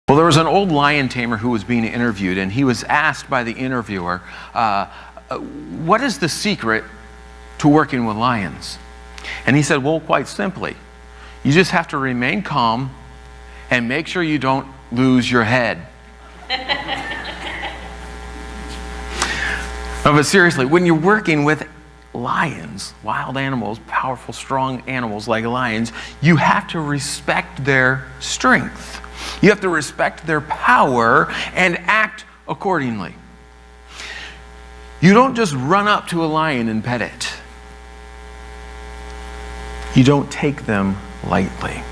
Well, there was an old lion tamer who was being interviewed, and he was asked by the interviewer, what is the secret to working with lions? And he said, well, quite simply, you just have to remain calm and make sure you don't lose your head. No, but seriously, when you're working with lions, wild animals, powerful, strong animals like lions, you have to respect their strength. You have to respect their power and act accordingly. You don't just run up to a lion and pet it. You don't take them lightly.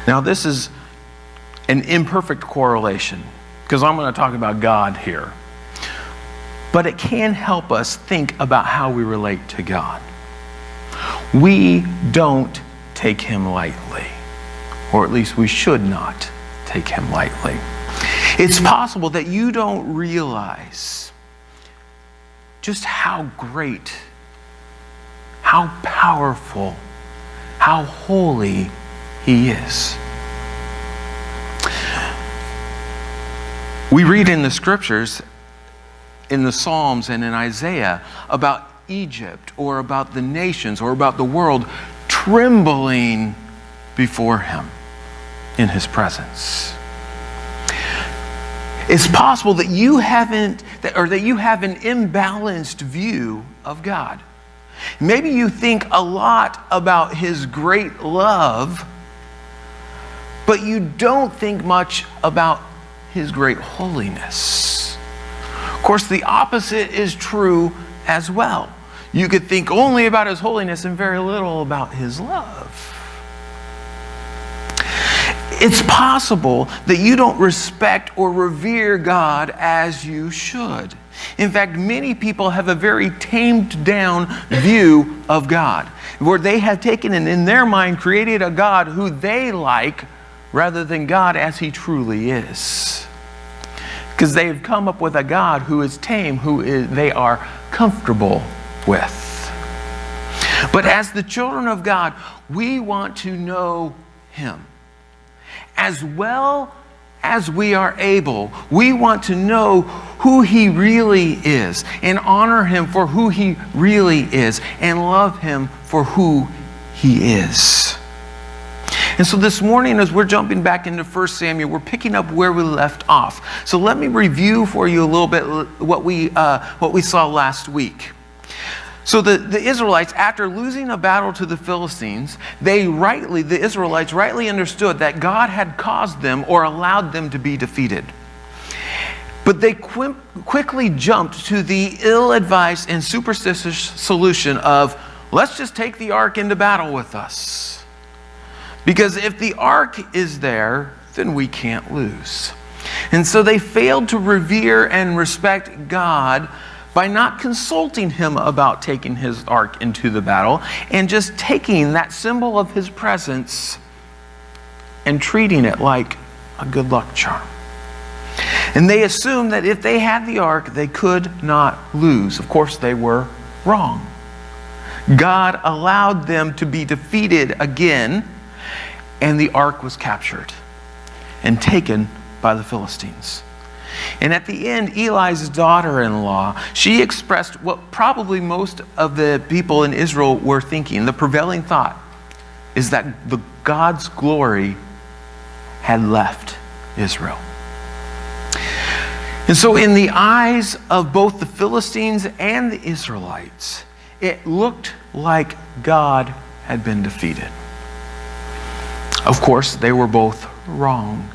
Now, this is an imperfect correlation, because I'm going to talk about God here. But it can help us think about how we relate to God. We don't take him lightly, or at least we should not take him lightly. It's possible that you don't realize just how great, how powerful, how holy he is. We read in the scriptures, in the Psalms and in Isaiah, about Egypt or about the nations or about the world trembling before him in his presence. It's possible that you have an imbalanced view of God. Maybe you think a lot about his great love, but you don't think much about his great holiness. Of course, the opposite is true as well. You could think only about his holiness and very little about his love. It's possible that you don't respect or revere God as you should. In fact, many people have a very tamed down view of God, where they have taken and in their mind created a God who they like rather than God as he truly is. Because they have come up with a God who is tame, they are comfortable with. But as the children of God, we want to know him. As well as we are able, we want to know who he really is and honor him for who he really is and love him for who he is. And so this morning, as we're jumping back into 1 Samuel, we're picking up where we left off. So let me review for you a little bit what we saw last week. So the Israelites, after losing a battle to the Philistines, the Israelites rightly understood that God had caused them or allowed them to be defeated. But they quickly jumped to the ill-advised and superstitious solution of, let's just take the ark into battle with us. Because if the ark is there, then we can't lose. And so they failed to revere and respect God by not consulting him about taking his ark into the battle and just taking that symbol of his presence and treating it like a good luck charm. And they assumed that if they had the ark, they could not lose. Of course, they were wrong. God allowed them to be defeated again, and the ark was captured and taken by the Philistines. And at the end, Eli's daughter-in-law, she expressed what probably most of the people in Israel were thinking. The prevailing thought is that God's glory had left Israel. And so in the eyes of both the Philistines and the Israelites, it looked like God had been defeated. Of course, they were both wrong.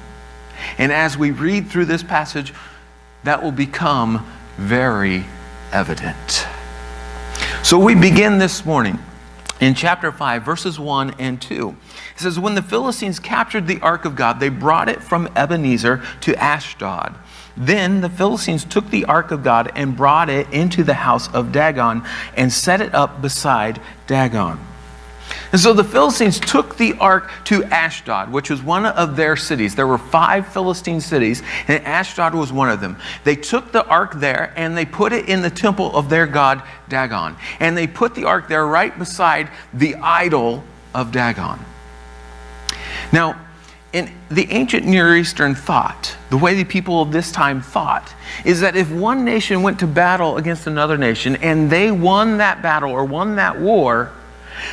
And as we read through this passage, that will become very evident. So we begin this morning in chapter 5, verses 1 and 2. It says, when the Philistines captured the ark of God, they brought it from Ebenezer to Ashdod. Then the Philistines took the ark of God and brought it into the house of Dagon and set it up beside Dagon. And so the Philistines took the ark to Ashdod, which was one of their cities. There were 5 Philistine cities, and Ashdod was one of them. They took the ark there, and they put it in the temple of their god, Dagon. And they put the ark there right beside the idol of Dagon. Now, in the ancient Near Eastern thought, the way the people of this time thought, is that if one nation went to battle against another nation and they won that battle or won that war,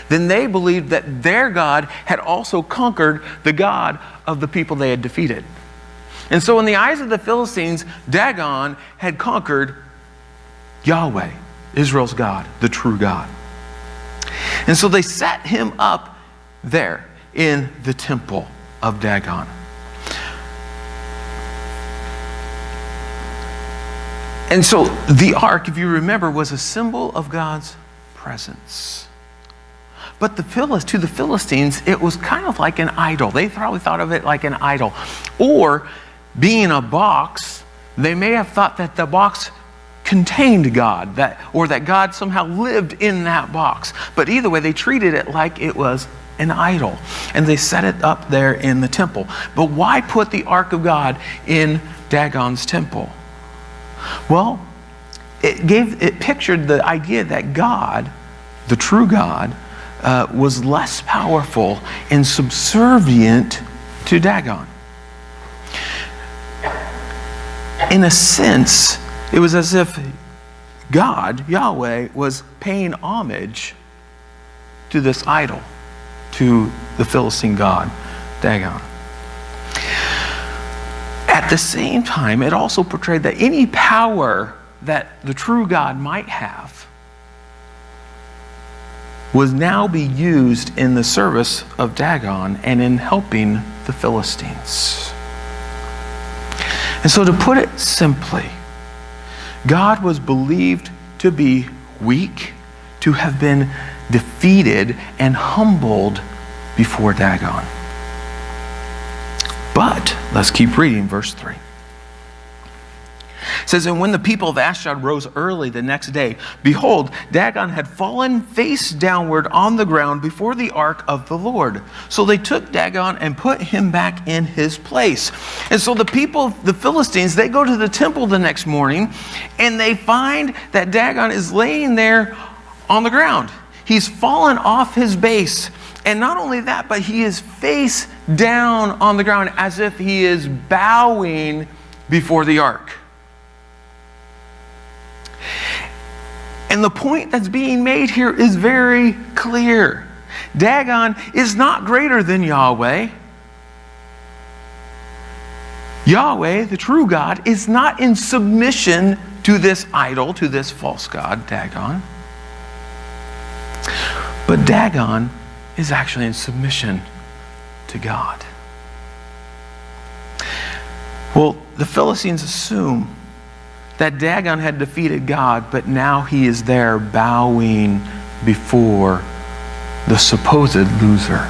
then they believed that their God had also conquered the God of the people they had defeated. And so in the eyes of the Philistines, Dagon had conquered Yahweh, Israel's God, the true God. And so they set him up there in the temple of Dagon. And so the ark, if you remember, was a symbol of God's presence. But to the Philistines, it was kind of like an idol. They probably thought of it like an idol. Or being a box, they may have thought that the box contained God, or that God somehow lived in that box. But either way, they treated it like it was an idol. And they set it up there in the temple. But why put the ark of God in Dagon's temple? Well, it pictured the idea that God, the true God, was less powerful and subservient to Dagon. In a sense, it was as if God, Yahweh, was paying homage to this idol, to the Philistine god, Dagon. At the same time, it also portrayed that any power that the true God might have was now be used in the service of Dagon and in helping the Philistines. And so to put it simply, God was believed to be weak, to have been defeated and humbled before Dagon. But let's keep reading verse 3. It says, and when the people of Ashdod rose early the next day, behold, Dagon had fallen face downward on the ground before the ark of the Lord. So they took Dagon and put him back in his place. And so the people, the Philistines, they go to the temple the next morning and they find that Dagon is laying there on the ground. He's fallen off his base. And not only that, but he is face down on the ground as if he is bowing before the ark. And the point that's being made here is very clear. Dagon is not greater than Yahweh. Yahweh, the true God, is not in submission to this idol, to this false god, Dagon. But Dagon is actually in submission to God. Well, the Philistines assume that Dagon had defeated God, but now he is there bowing before the supposed loser.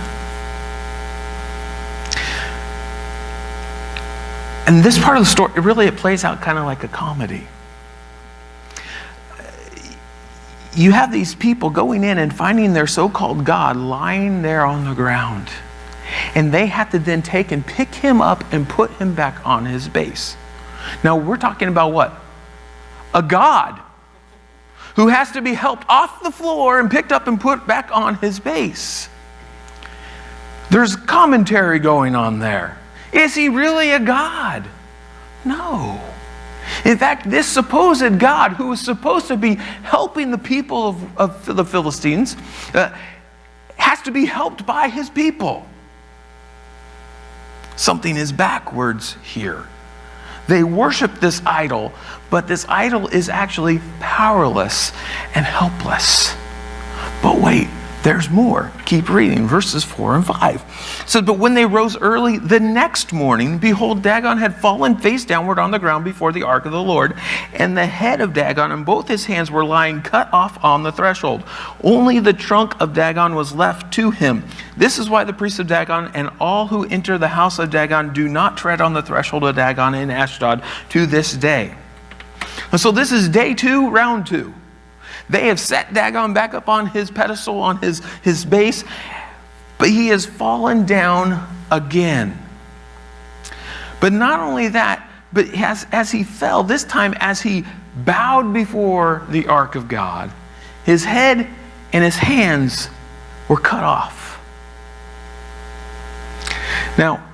And this part of the story, it plays out kind of like a comedy. You have these people going in and finding their so-called God lying there on the ground. And they have to then take and pick him up and put him back on his base. Now we're talking about what? A God who has to be helped off the floor and picked up and put back on his base. There's commentary going on there. Is he really a God? No. In fact, this supposed God who was supposed to be helping the people of the Philistines has to be helped by his people. Something is backwards here. They worship this idol, but this idol is actually powerless and helpless. But wait, there's more. Keep reading, verses 4 and 5. It says, but when they rose early the next morning, behold, Dagon had fallen face downward on the ground before the ark of the Lord, and the head of Dagon and both his hands were lying cut off on the threshold. Only the trunk of Dagon was left to him. This is why the priests of Dagon and all who enter the house of Dagon do not tread on the threshold of Dagon in Ashdod to this day. And so this is day 2, round 2. They have set Dagon back up on his pedestal, on his base, but he has fallen down again. But not only that, but as he fell, this time as he bowed before the ark of God, his head and his hands were cut off. Now,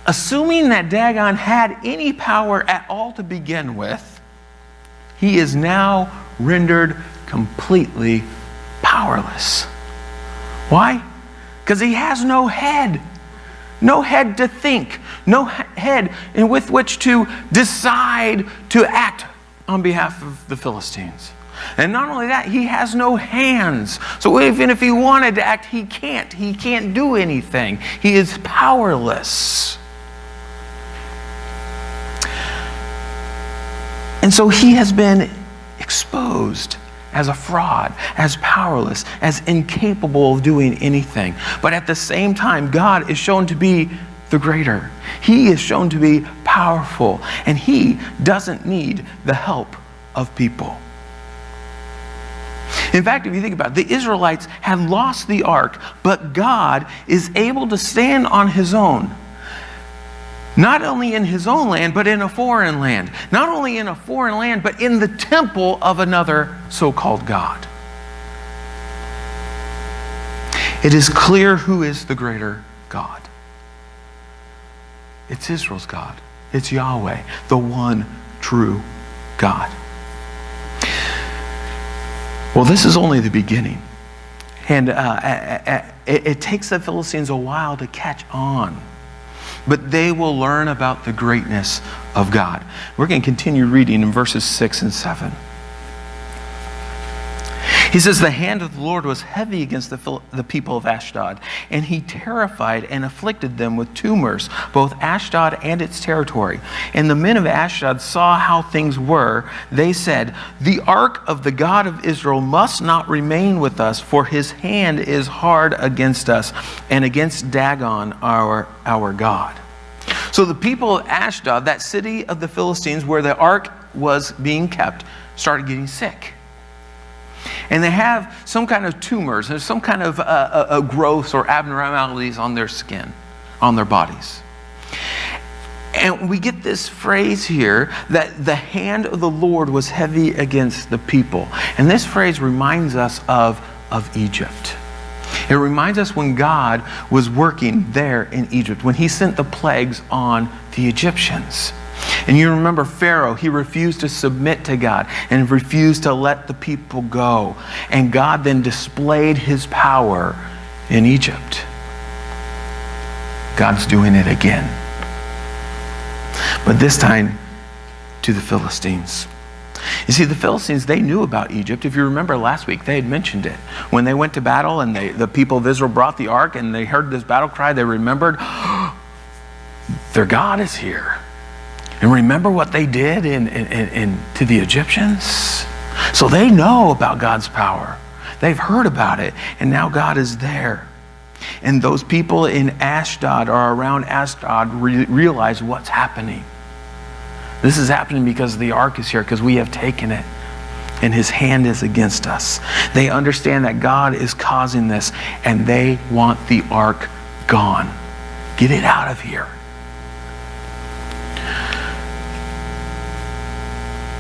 assuming that Dagon had any power at all to begin with, he is now rendered completely powerless. Why? Because he has no head. No head to think. No head in with which to decide to act on behalf of the Philistines. And not only that, he has no hands. So even if he wanted to act, he can't. He can't do anything. He is powerless. And so he has been exposed as a fraud, as powerless, as incapable of doing anything. But at the same time, God is shown to be the greater. He is shown to be powerful, and he doesn't need the help of people. In fact, if you think about it, the Israelites had lost the ark, but God is able to stand on his own. Not only in his own land, but in a foreign land. Not only in a foreign land, but in the temple of another so-called God. It is clear who is the greater God. It's Israel's God. It's Yahweh, the one true God. Well, this is only the beginning. And it takes the Philistines a while to catch on. But they will learn about the greatness of God. We're going to continue reading in verses 6 and 7. He says, the hand of the Lord was heavy against the people of Ashdod, and he terrified and afflicted them with tumors, both Ashdod and its territory. And the men of Ashdod saw how things were. They said, the ark of the God of Israel must not remain with us, for his hand is hard against us and against Dagon, our God. So the people of Ashdod, that city of the Philistines where the ark was being kept, started getting sick. And they have some kind of tumors, there's some kind of growths or abnormalities on their skin, on their bodies. And we get this phrase here that the hand of the Lord was heavy against the people. And this phrase reminds us of Egypt. It reminds us when God was working there in Egypt, when he sent the plagues on the Egyptians. And you remember Pharaoh, he refused to submit to God and refused to let the people go. And God then displayed his power in Egypt. God's doing it again. But this time to the Philistines. You see, the Philistines, they knew about Egypt. If you remember last week, they had mentioned it. When they went to battle and the people of Israel brought the ark and they heard this battle cry, they remembered, their God is here. And remember what they did to the Egyptians? So they know about God's power. They've heard about it, and now God is there. And those people in Ashdod or around Ashdod realize what's happening. This is happening because the ark is here, because we have taken it, and his hand is against us. They understand that God is causing this, and they want the ark gone. Get it out of here.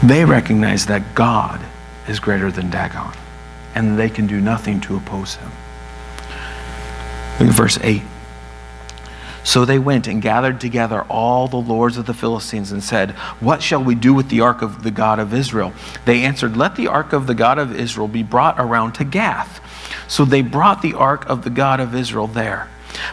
They recognize that God is greater than Dagon, and they can do nothing to oppose him. Look at verse 8. So they went and gathered together all the lords of the Philistines and said, what shall we do with the ark of the God of Israel? They answered, let the ark of the God of Israel be brought around to Gath. So they brought the ark of the God of Israel there.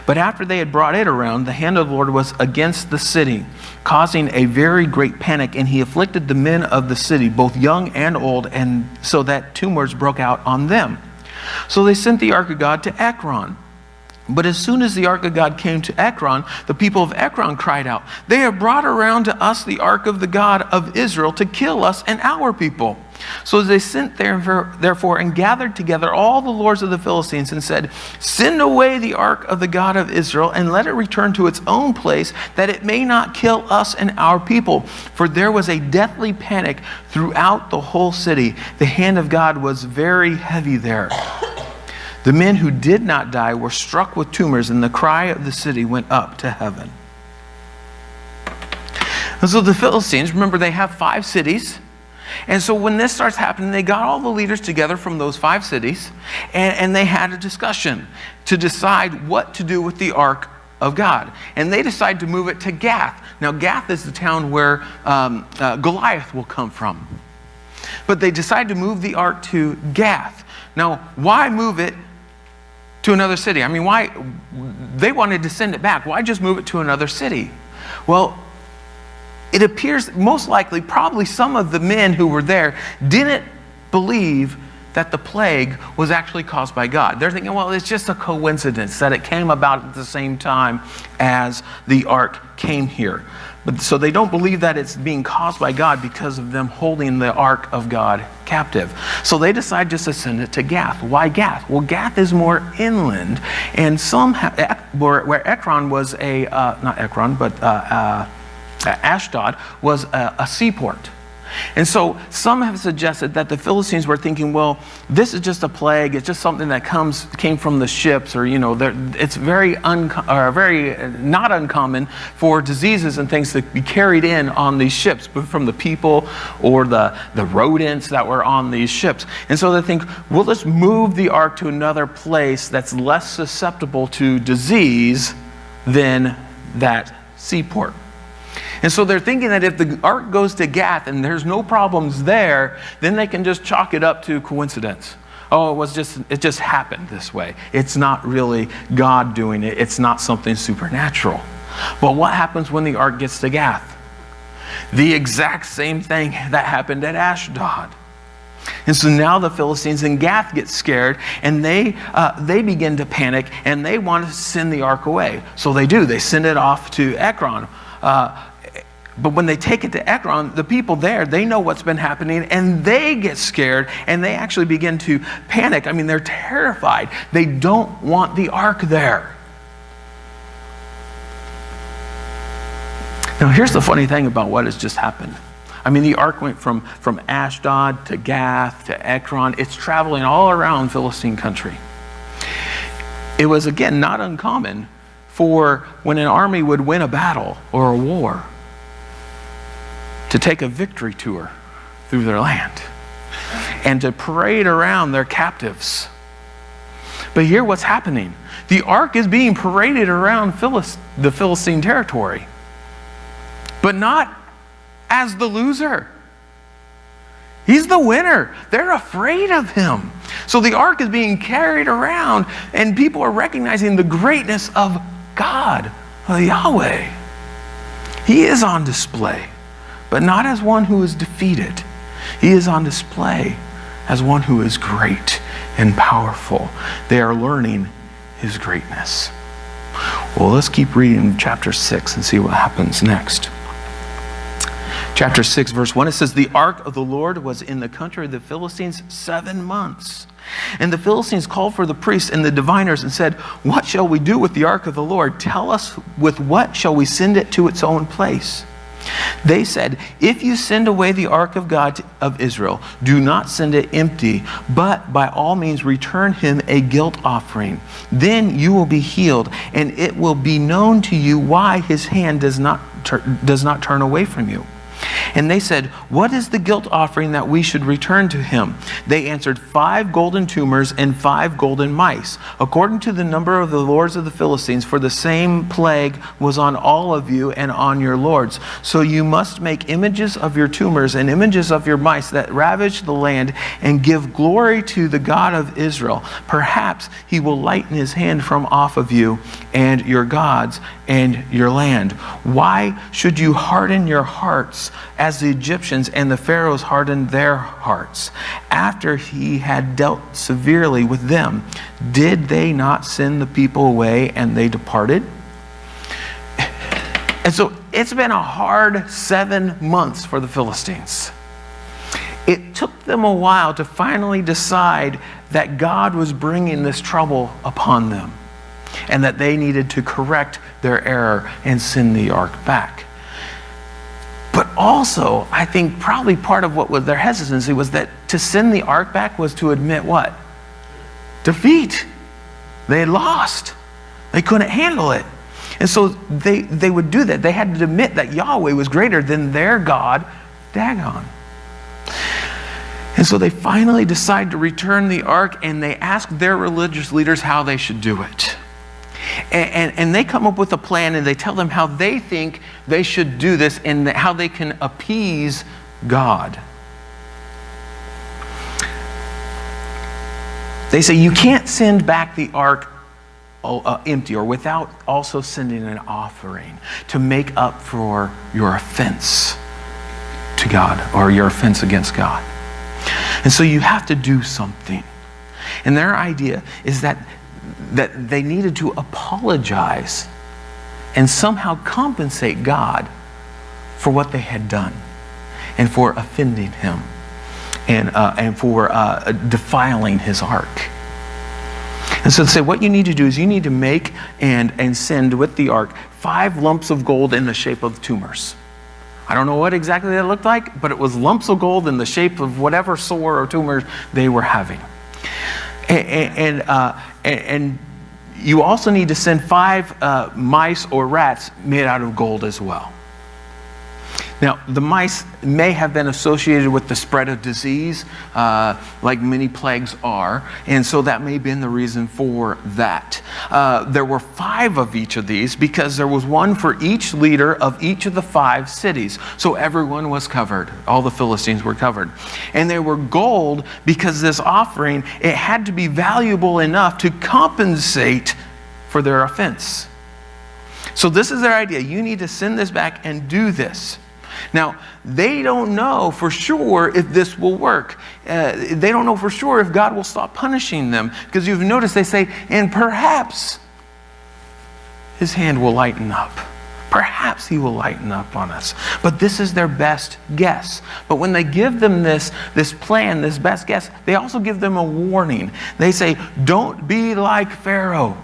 But after they had brought it around, the hand of the Lord was against the city, causing a very great panic, and he afflicted the men of the city, both young and old, and so that tumors broke out on them. So they sent the ark of God to Ekron. But as soon as the ark of God came to Ekron, the people of Ekron cried out, they have brought around to us the ark of the God of Israel to kill us and our people. So they sent therefore and gathered together all the lords of the Philistines and said, send away the ark of the God of Israel and let it return to its own place, that it may not kill us and our people. For there was a deathly panic throughout the whole city. The hand of God was very heavy there. The men who did not die were struck with tumors, and the cry of the city went up to heaven. And so the Philistines, remember, they have 5 cities. And so when this starts happening, they got all the leaders together from those 5 cities, and they had a discussion to decide what to do with the ark of God. And they decide to move it to Gath. Now, Gath is the town where Goliath will come from. But they decide to move the ark to Gath. Now, why move it to another city? I mean, why? They wanted to send it back. Why just move it to another city? Well, it appears most likely, probably some of the men who were there didn't believe that the plague was actually caused by God. They're thinking, well, it's just a coincidence that it came about at the same time as the ark came here. But so they don't believe that it's being caused by God because of them holding the ark of God captive. So they decide just to send it to Gath. Why Gath? Well, Gath is more inland, and where Ekron was Ashdod was a seaport. And so some have suggested that the Philistines were thinking, well, this is just a plague. It's just something that came from the ships, or it's very not uncommon for diseases and things to be carried in on these ships, but from the people or the rodents that were on these ships. And so they think, we'll just move the ark to another place that's less susceptible to disease than that seaport. And so they're thinking that if the ark goes to Gath and there's no problems there, then they can just chalk it up to coincidence. Oh, it just happened this way. It's not really God doing it. It's not something supernatural. But what happens when the ark gets to Gath? The exact same thing that happened at Ashdod. And so now the Philistines in Gath get scared, and they begin to panic, and they want to send the ark away. So they do. They send it off to Ekron. But when they take it to Ekron, the people there, they know what's been happening, and they get scared, and they actually begin to panic. I mean, they're terrified. They don't want the ark there. Now, here's the funny thing about what has just happened. I mean, the ark went from Ashdod to Gath to Ekron. It's traveling all around Philistine country. It was, again, not uncommon for when an army would win a battle or a war to take a victory tour through their land and to parade around their captives. But here what's happening. The ark is being paraded around the Philistine territory, but not as the loser. He's the winner. They're afraid of him. So the ark is being carried around, and people are recognizing the greatness of God, of Yahweh. He is on display, but not as one who is defeated. He is on display as one who is great and powerful. They are learning his greatness. Well, let's keep reading chapter 6 and see what happens next. Chapter 6, verse 1, it says, "The ark of the Lord was in the country of the Philistines 7 months. And the Philistines called for the priests and the diviners and said, 'What shall we do with the ark of the Lord? Tell us, with what shall we send it to its own place?' They said, 'If you send away the ark of God of Israel, do not send it empty, but by all means return him a guilt offering. Then you will be healed, and it will be known to you why his hand does not turn away from you.' And they said, 'What is the guilt offering that we should return to him?' They answered, 5 golden tumors and 5 golden mice, according to the number of the lords of the Philistines, for the same plague was on all of you and on your lords. So you must make images of your tumors and images of your mice that ravage the land, and give glory to the God of Israel. Perhaps he will lighten his hand from off of you and your gods and your land. Why should you harden your hearts as the Egyptians and the Pharaohs hardened their hearts? After he had dealt severely with them, did they not send the people away and they departed?" And so it's been a hard 7 months for the Philistines. It took them a while to finally decide that God was bringing this trouble upon them, and that they needed to correct their error and send the ark back. But also, I think probably part of what was their hesitancy was that to send the ark back was to admit what? Defeat. They had lost. They couldn't handle it. And so they would do that. They had to admit that Yahweh was greater than their God, Dagon. And so they finally decide to return the ark, and they asked their religious leaders how they should do it. And they come up with a plan, and they tell them how they think they should do this and how they can appease God. They say, you can't send back the ark empty or without also sending an offering to make up for your offense to God or your offense against God. And so you have to do something. And their idea is that they needed to apologize and somehow compensate God for what they had done and for offending him and for defiling his ark. And so they say, what you need to do is you need to make and send with the ark 5 lumps of gold in the shape of tumors. I don't know what exactly that looked like, but it was lumps of gold in the shape of whatever sore or tumor they were having. And you also need to send 5 mice or rats made out of gold as well. Now, the mice may have been associated with the spread of disease, like many plagues are, and so that may have been the reason for that. There were 5 of each of these because there was one for each leader of each of the 5 cities. So everyone was covered. All the Philistines were covered. And they were gold because this offering, it had to be valuable enough to compensate for their offense. So this is their idea. You need to send this back and do this. Now, they don't know for sure if this will work. They don't know for sure if God will stop punishing them. Because you've noticed they say, and perhaps his hand will lighten up. Perhaps he will lighten up on us. But this is their best guess. But when they give them this plan, this best guess, they also give them a warning. They say, don't be like Pharaoh.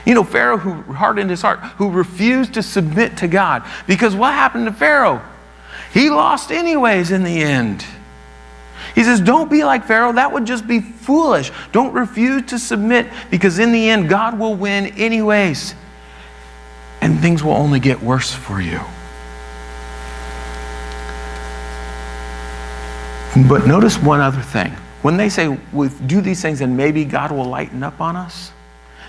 You know, Pharaoh who hardened his heart, who refused to submit to God. Because what happened to Pharaoh? He lost anyways in the end. He says, don't be like Pharaoh. That would just be foolish. Don't refuse to submit, because in the end, God will win anyways. And things will only get worse for you. But notice one other thing. When they say, we do these things and maybe God will lighten up on us,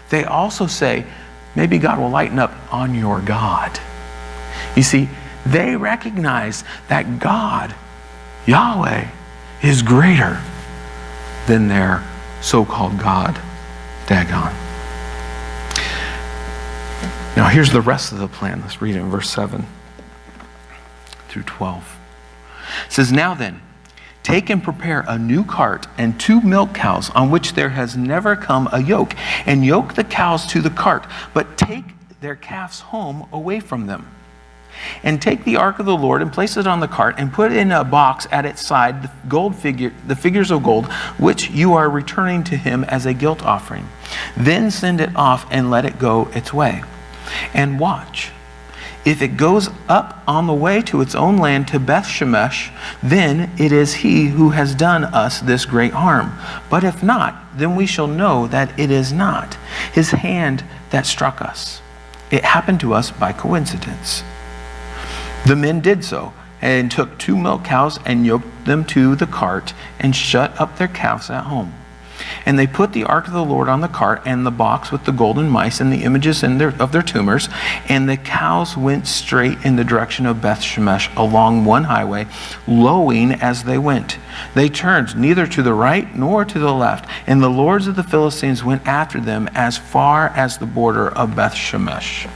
they also say, maybe God will lighten up on your God. You see, they recognize that God, Yahweh, is greater than their so-called God, Dagon. Now here's the rest of the plan. Let's read it in verse 7 through 12. It says, now then, take and prepare a new cart and 2 milk cows on which there has never come a yoke, and yoke the cows to the cart, but take their calves home away from them. And take the ark of the Lord and place it on the cart and put in a box at its side the figures of gold, which you are returning to him as a guilt offering. Then send it off and let it go its way. And watch. If it goes up on the way to its own land to Beth Shemesh, then it is he who has done us this great harm. But if not, then we shall know that it is not his hand that struck us. It happened to us by coincidence. The men did so, and took 2 milk cows and yoked them to the cart and shut up their calves at home. And they put the ark of the Lord on the cart and the box with the golden mice and the images of their tumors, and the cows went straight in the direction of Beth Shemesh along one highway, lowing as they went. They turned neither to the right nor to the left, and the lords of the Philistines went after them as far as the border of Beth Shemesh.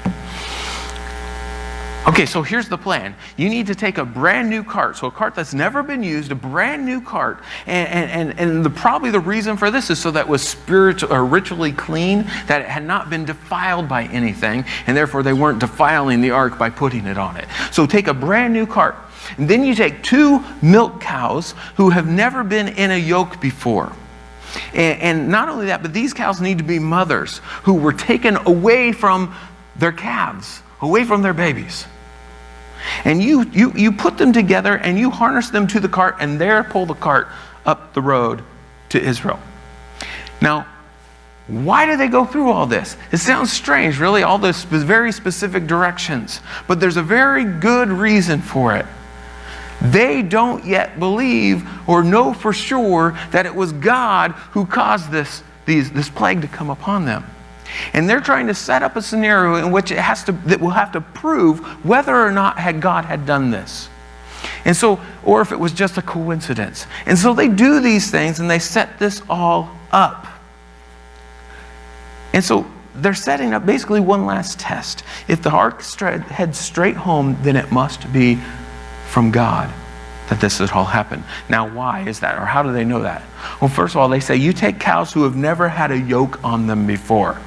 Okay, so here's the plan. You need to take a brand new cart, so a cart that's never been used, a brand new cart, and probably the reason for this is so that it was spiritual or ritually clean, that it had not been defiled by anything, and therefore they weren't defiling the ark by putting it on it. So take a brand new cart, and then you take 2 milk cows who have never been in a yoke before. And not only that, but these cows need to be mothers who were taken away from their calves, away from their babies. And you put them together and you harness them to the cart, and there pull the cart up the road to Israel. Now, why do they go through all this? It sounds strange, really, all those very specific directions. But there's a very good reason for it. They don't yet believe or know for sure that it was God who caused this plague to come upon them. And they're trying to set up a scenario in which that will have to prove whether or not God had done this. And so, or if it was just a coincidence. And so they do these things and they set this all up. And so they're setting up basically one last test. If the ark heads straight home, then it must be from God that this has all happened. Now, why is that? Or how do they know that? Well, first of all, they say, you take cows who have never had a yoke on them before.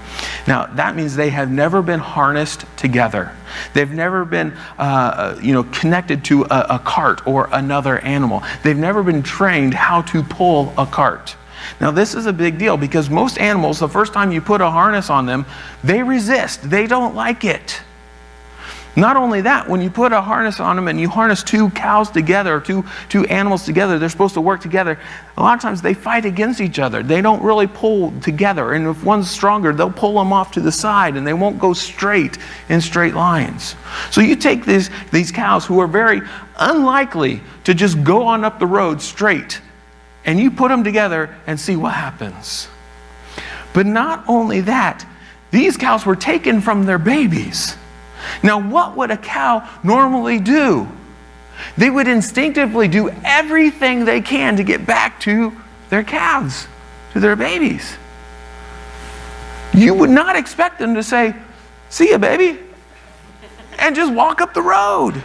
Now, that means they have never been harnessed together. They've never been connected to a cart or another animal. They've never been trained how to pull a cart. Now, this is a big deal because most animals, the first time you put a harness on them, they resist. They don't like it. Not only that, when you put a harness on them and you harness two cows together, or two animals together, they're supposed to work together. A lot of times they fight against each other. They don't really pull together. And if one's stronger, they'll pull them off to the side and they won't go straight in straight lines. So you take these cows who are very unlikely to just go on up the road straight, and you put them together and see what happens. But not only that, these cows were taken from their babies. Now, what would a cow normally do? They would instinctively do everything they can to get back to their calves, to their babies. You would not expect them to say, "See ya, baby," and just walk up the road,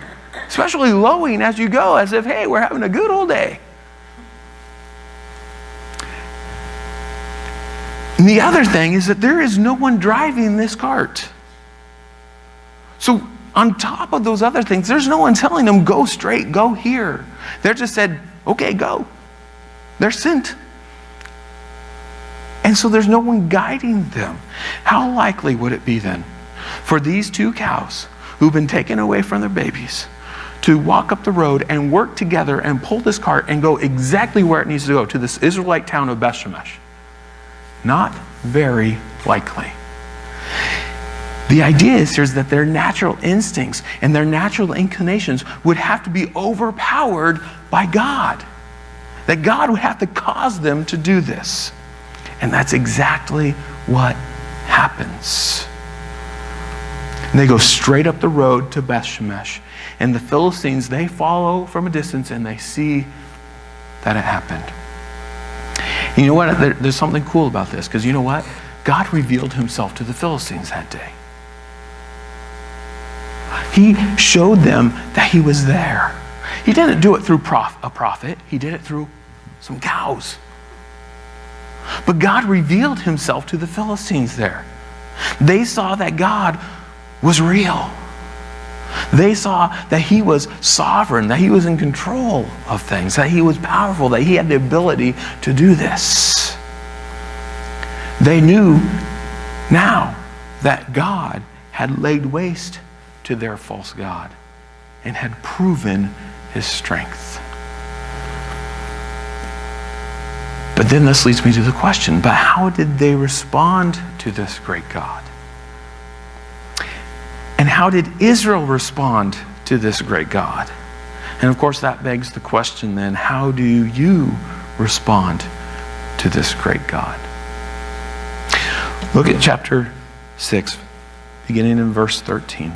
especially lowing as you go, as if, hey, we're having a good old day. And the other thing is that there is no one driving this cart. So on top of those other things, there's no one telling them, go straight, go here. They're just said, okay, go. They're sent. And so there's no one guiding them. How likely would it be then for these two cows who've been taken away from their babies to walk up the road and work together and pull this cart and go exactly where it needs to go, to this Israelite town of Beth Shemesh? Not very likely. The idea is here is that their natural instincts and their natural inclinations would have to be overpowered by God. That God would have to cause them to do this. And that's exactly what happens. And they go straight up the road to Beth Shemesh. And the Philistines, they follow from a distance and they see that it happened. And you know what? There's something cool about this, because you know what? God revealed himself to the Philistines that day. He showed them that he was there. He didn't do it through a prophet. He did it through some cows. But God revealed himself to the Philistines there. They saw that God was real. They saw that he was sovereign, that he was in control of things, that he was powerful, that he had the ability to do this. They knew now that God had laid waste to their false god and had proven his strength. But then this leads me to the question, but how did they respond to this great God? And how did Israel respond to this great God? And of course that begs the question then, how do you respond to this great God? Look at chapter 6, beginning in verse 13.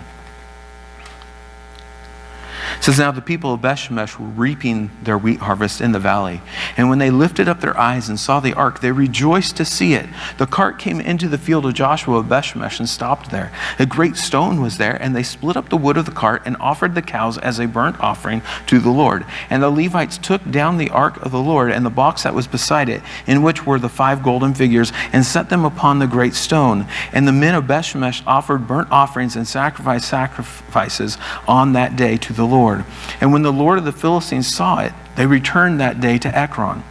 It says, now the people of Beth Shemesh were reaping their wheat harvest in the valley. And when they lifted up their eyes and saw the ark, they rejoiced to see it. The cart came into the field of Joshua of Beth Shemesh and stopped there. A great stone was there, and they split up the wood of the cart and offered the cows as a burnt offering to the Lord. And the Levites took down the ark of the Lord and the box that was beside it, in which were the 5 golden figures, and set them upon the great stone. And the men of Beth Shemesh offered burnt offerings and sacrifices on that day to the Lord. And when the Lord of the Philistines saw it, they returned that day to Ekron.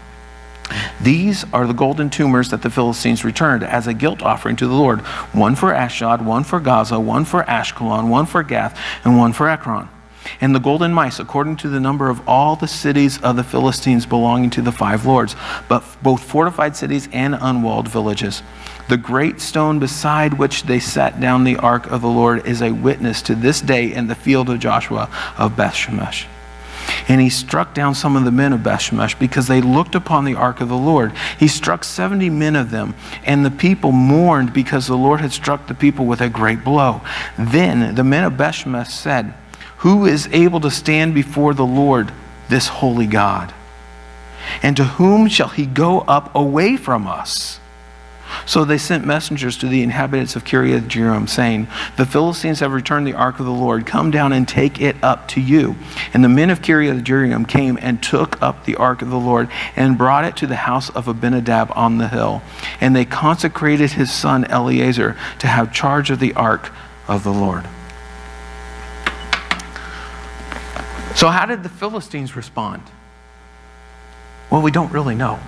These are the golden tumors that the Philistines returned as a guilt offering to the Lord. 1 for Ashdod, 1 for Gaza, 1 for Ashkelon, 1 for Gath, and 1 for Ekron. And the golden mice, according to the number of all the cities of the Philistines belonging to the 5 lords, but both fortified cities and unwalled villages. The great stone beside which they set down the ark of the Lord is a witness to this day in the field of Joshua of Beth Shemesh. And he struck down some of the men of Bethshemesh because they looked upon the ark of the Lord. He struck 70 men of them, and the people mourned because the Lord had struck the people with a great blow. Then the men of Bethshemesh said, "Who is able to stand before the Lord, this holy God? And to whom shall he go up away from us?" So they sent messengers to the inhabitants of Kiriath-Jearim, saying, "The Philistines have returned the ark of the Lord. Come down and take it up to you." And the men of Kiriath-Jearim came and took up the ark of the Lord and brought it to the house of Abinadab on the hill. And they consecrated his son Eleazar to have charge of the ark of the Lord. So how did the Philistines respond? Well, we don't really know.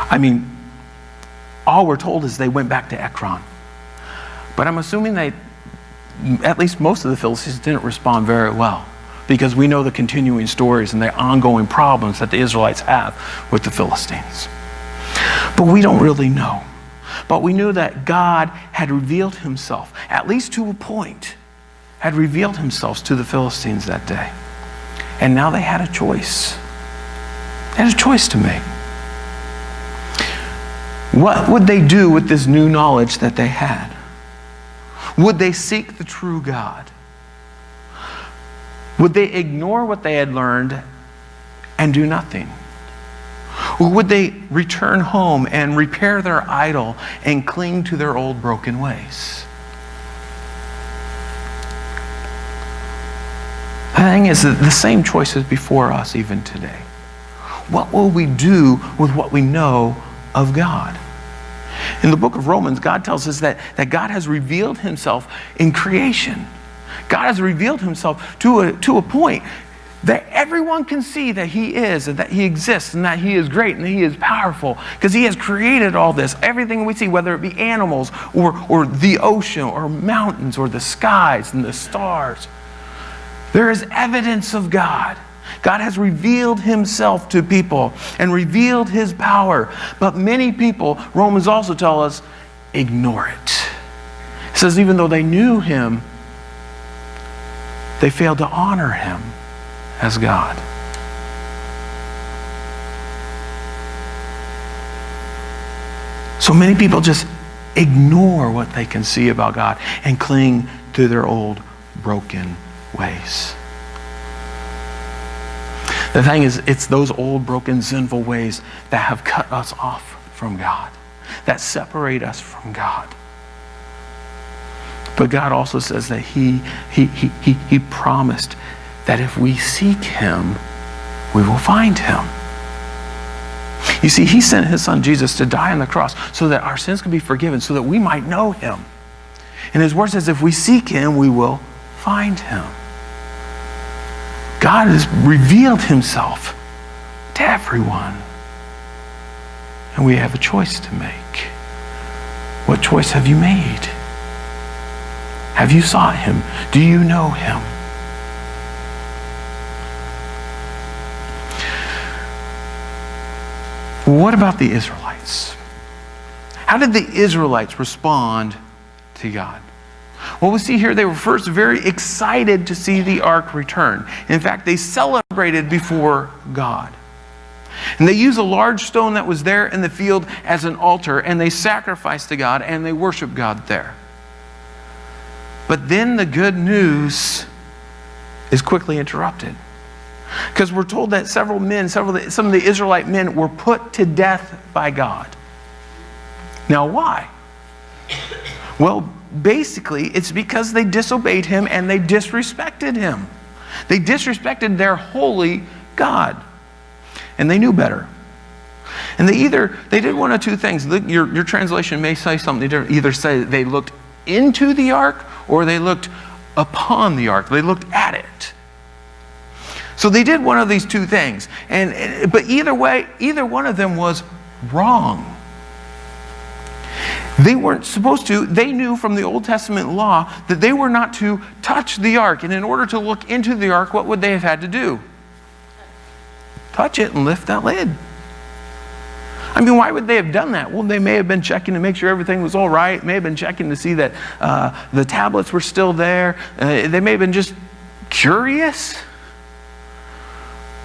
I mean, all we're told is they went back to Ekron. But I'm assuming at least most of the Philistines didn't respond very well, because we know the continuing stories and the ongoing problems that the Israelites have with the Philistines. But we don't really know. But we knew that God had revealed himself, at least to a point, had revealed himself to the Philistines that day. And now they had a choice. They had a choice to make. What would they do with this new knowledge that they had? Would they seek the true God? Would they ignore what they had learned and do nothing? Or would they return home and repair their idol and cling to their old broken ways? The thing is that the same choice is before us even today. What will we do with what we know of God? In the book of Romans, God tells us that God has revealed himself in creation. God has revealed himself to a point that everyone can see that he is, and that he exists, and that he is great, and that he is powerful, because he has created all this. Everything we see, whether it be animals or the ocean or mountains or the skies and the stars, there is evidence of God. God has revealed himself to people and revealed his power. But many people, Romans also tell us, ignore it. It says even though they knew him, they failed to honor him as God. So many people just ignore what they can see about God and cling to their old broken ways. The thing is, it's those old, broken, sinful ways that have cut us off from God, that separate us from God. But God also says that He promised that if we seek Him, we will find Him. You see, He sent His Son Jesus to die on the cross so that our sins could be forgiven, so that we might know Him. And His Word says if we seek Him, we will find Him. God has revealed Himself to everyone. And we have a choice to make. What choice have you made? Have you sought Him? Do you know Him? What about the Israelites? How did the Israelites respond to God? Well, we see here they were first very excited to see the ark return. In fact, they celebrated before God. And they used a large stone that was there in the field as an altar, and they sacrificed to God, and they worshiped God there. But then the good news is quickly interrupted. Because we're told that some of the Israelite men were put to death by God. Now why? Well, basically, it's because they disobeyed Him and they disrespected Him. They disrespected their holy God. And they knew better. And they did one of two things. Your translation may say something different. Either say they looked into the ark or they looked upon the ark. They looked at it. So they did one of these two things. But either way, either one of them was wrong. They weren't supposed to. They knew from the Old Testament law that they were not to touch the ark. And in order to look into the ark, what would they have had to do? Touch it and lift that lid. I mean, why would they have done that? Well, they may have been checking to make sure everything was all right. May have been checking to see that the tablets were still there. They may have been just curious.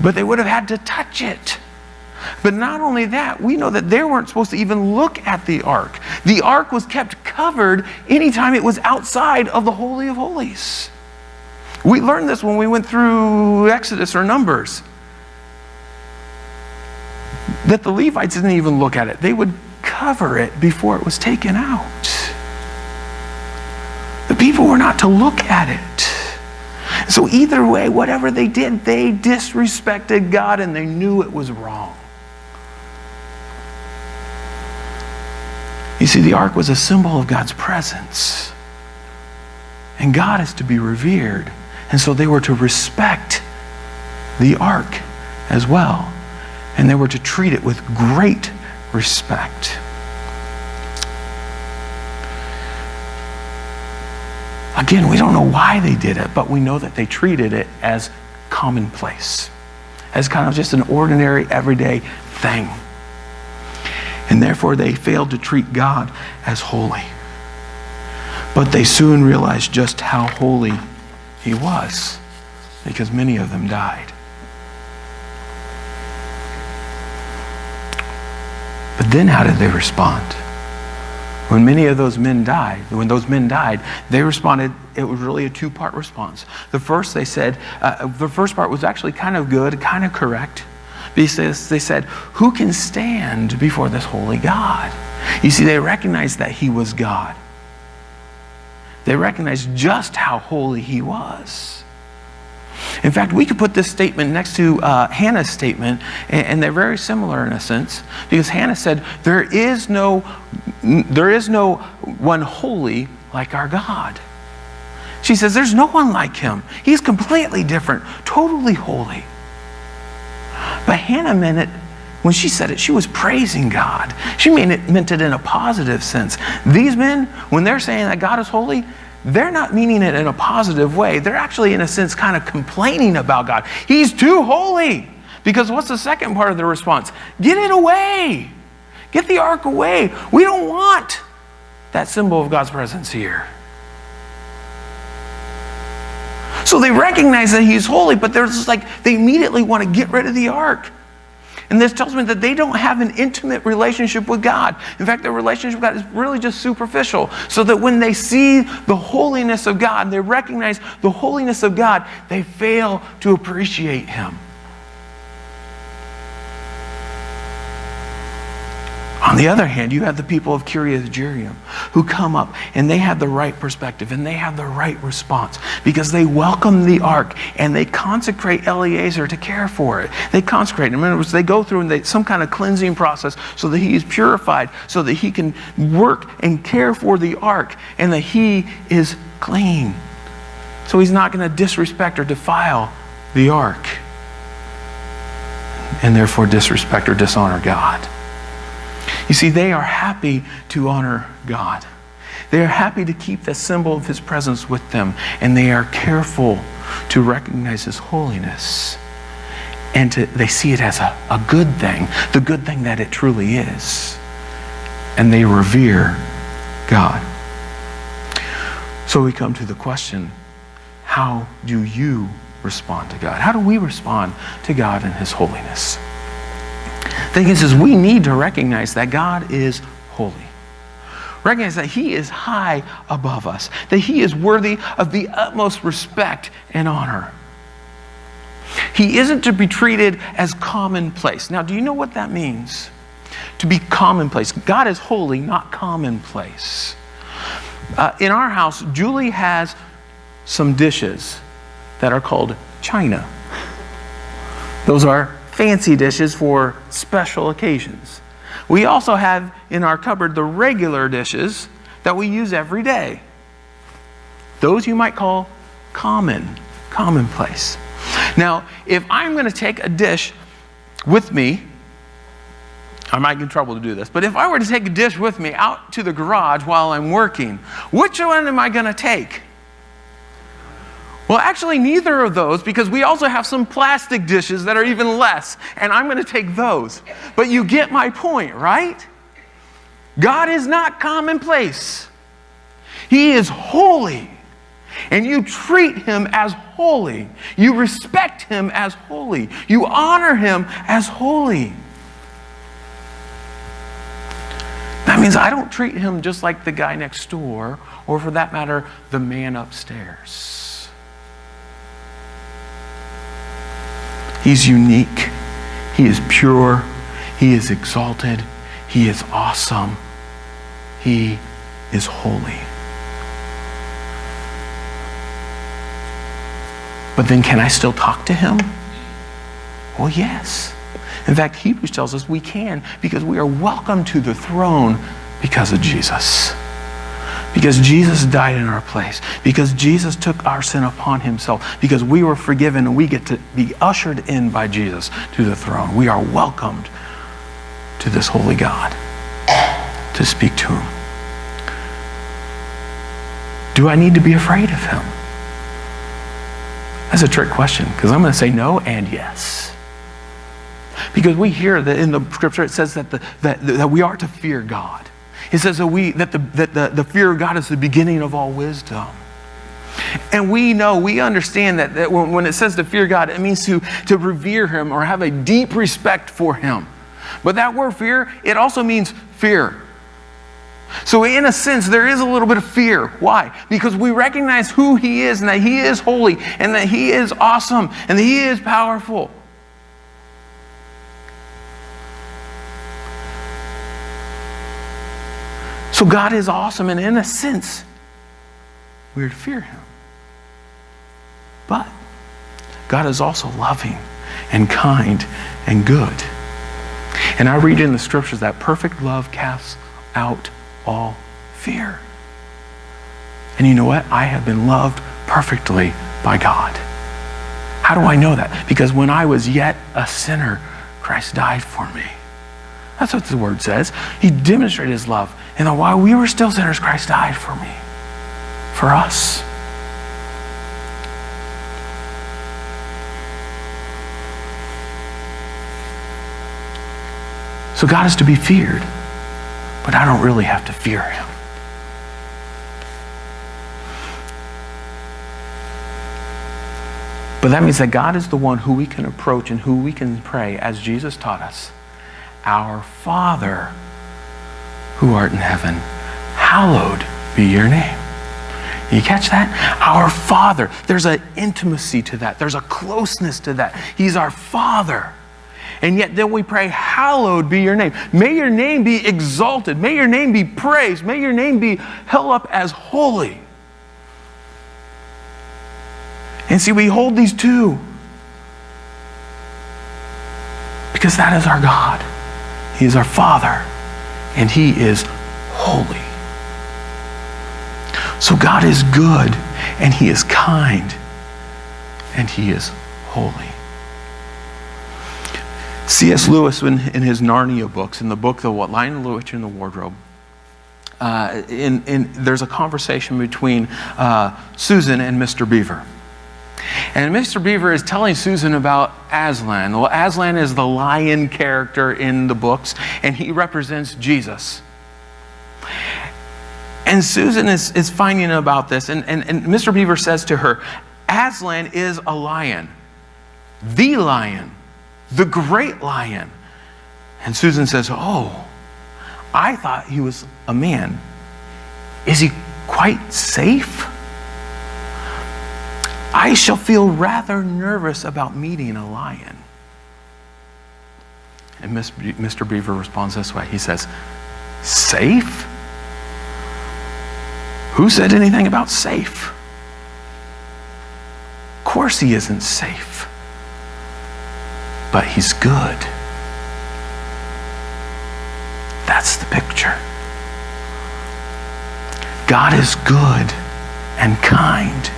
but they would have had to touch it. But not only that, we know that they weren't supposed to even look at the ark. The ark was kept covered anytime it was outside of the Holy of Holies. We learned this when we went through Exodus or Numbers, that the Levites didn't even look at it. They would cover it before it was taken out. The people were not to look at it. So either way, whatever they did, they disrespected God and they knew it was wrong. You see, the ark was a symbol of God's presence. And God is to be revered. And so they were to respect the ark as well. And they were to treat it with great respect. Again, we don't know why they did it, but we know that they treated it as commonplace, as kind of just an ordinary, everyday thing. And therefore, they failed to treat God as holy. But they soon realized just how holy He was, because many of them died. But then how did they respond? When many of those men died, they responded, it was really a two-part response. The first, they said, the first part was actually kind of good, kind of correct. Because they said, who can stand before this holy God? You see, they recognized that He was God. They recognized just how holy He was. In fact, we could put this statement next to Hannah's statement, and they're very similar in a sense, because Hannah said, there is no one holy like our God. She says, there's no one like Him. He's completely different, totally holy. But Hannah meant it, when she said it, she was praising God. She meant it in a positive sense. These men, when they're saying that God is holy, they're not meaning it in a positive way. They're actually, in a sense, kind of complaining about God. He's too holy. Because what's the second part of the response? Get it away. Get the ark away. We don't want that symbol of God's presence here. So they recognize that He's holy, but they're just like, they immediately want to get rid of the ark. And this tells me that they don't have an intimate relationship with God. In fact, their relationship with God is really just superficial. So that when they see the holiness of God, they recognize the holiness of God, they fail to appreciate Him. On the other hand, you have the people of Kiriath Jearim who come up and they have the right perspective and they have the right response because they welcome the ark and they consecrate Eleazar to care for it. They consecrate him. In other words, they go through and some kind of cleansing process so that he is purified, so that he can work and care for the ark and that he is clean. So he's not going to disrespect or defile the ark and therefore disrespect or dishonor God. You see, they are happy to honor God. They are happy to keep the symbol of His presence with them, and they are careful to recognize His holiness. And they see it as a good thing, the good thing that it truly is. And they revere God. So we come to the question, how do you respond to God? How do we respond to God and His holiness? The thing is we need to recognize that God is holy. Recognize that He is high above us, that He is worthy of the utmost respect and honor. He isn't to be treated as commonplace. Now, do you know what that means? To be commonplace. God is holy, not commonplace. In our house, Julie has some dishes that are called china. Those are fancy dishes for special occasions. We also have in our cupboard the regular dishes that we use every day. Those you might call commonplace. Now, if I'm going to take a dish with me, I might get in trouble to do this, but if I were to take a dish with me out to the garage while I'm working, which one am I going to take? Well, actually, neither of those, because we also have some plastic dishes that are even less, and I'm going to take those. But you get my point, right? God is not commonplace. He is holy, and you treat Him as holy. You respect him as holy. You honor him as holy. That means I don't treat him just like the guy next door, or for that matter, the man upstairs. He's unique. He is pure. He is exalted. He is awesome. He is holy. But then can I still talk to him? Well, yes. In fact, Hebrews tells us we can, because we are welcome to the throne because of Jesus. Because Jesus died in our place. Because Jesus took our sin upon himself. Because we were forgiven and we get to be ushered in by Jesus to the throne. We are welcomed to this holy God to speak to him. Do I need to be afraid of him? That's a trick question, because I'm going to say no and yes. Because we hear that in the scripture it says that we are to fear God. It says that the fear of God is the beginning of all wisdom. And we understand that when it says to fear God, it means to revere him or have a deep respect for him. But that word fear, it also means fear. So in a sense, there is a little bit of fear. Why? Because we recognize who he is and that he is holy and that he is awesome and that he is powerful. So God is awesome, and in a sense, we're to fear him. But God is also loving and kind and good. And I read in the scriptures that perfect love casts out all fear. And you know what? I have been loved perfectly by God. How do I know that? Because when I was yet a sinner, Christ died for me. That's what the word says. He demonstrated his love. And then while we were still sinners, Christ died for me. For us. So God is to be feared. But I don't really have to fear him. But that means that God is the one who we can approach and who we can pray, as Jesus taught us. Our Father, who art in heaven, hallowed be your name. You catch that? Our Father. There's an intimacy to that. There's a closeness to that. He's our Father. And yet then we pray, hallowed be your name. May your name be exalted. May your name be praised. May your name be held up as holy. And see, we hold these two because that is our God. He is our Father, and he is holy. So God is good, and he is kind, and he is holy. C.S. Lewis, in his Narnia books, in the book The Lion, the Witch, and the Wardrobe, there's a conversation between Susan and Mr. Beaver. And Mr. Beaver is telling Susan about Aslan. Well, Aslan is the lion character in the books, and he represents Jesus. And Susan is finding about this, and Mr. Beaver says to her, Aslan is a lion, the great lion. And Susan says, oh, I thought he was a man. Is he quite safe? I shall feel rather nervous about meeting a lion. And Mr. Beaver responds this way. He says, safe? Who said anything about safe? Of course he isn't safe. But he's good. That's the picture. God is good and kind,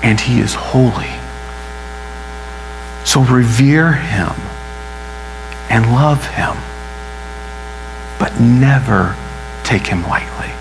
and he is holy. So revere him and love him, but never take him lightly.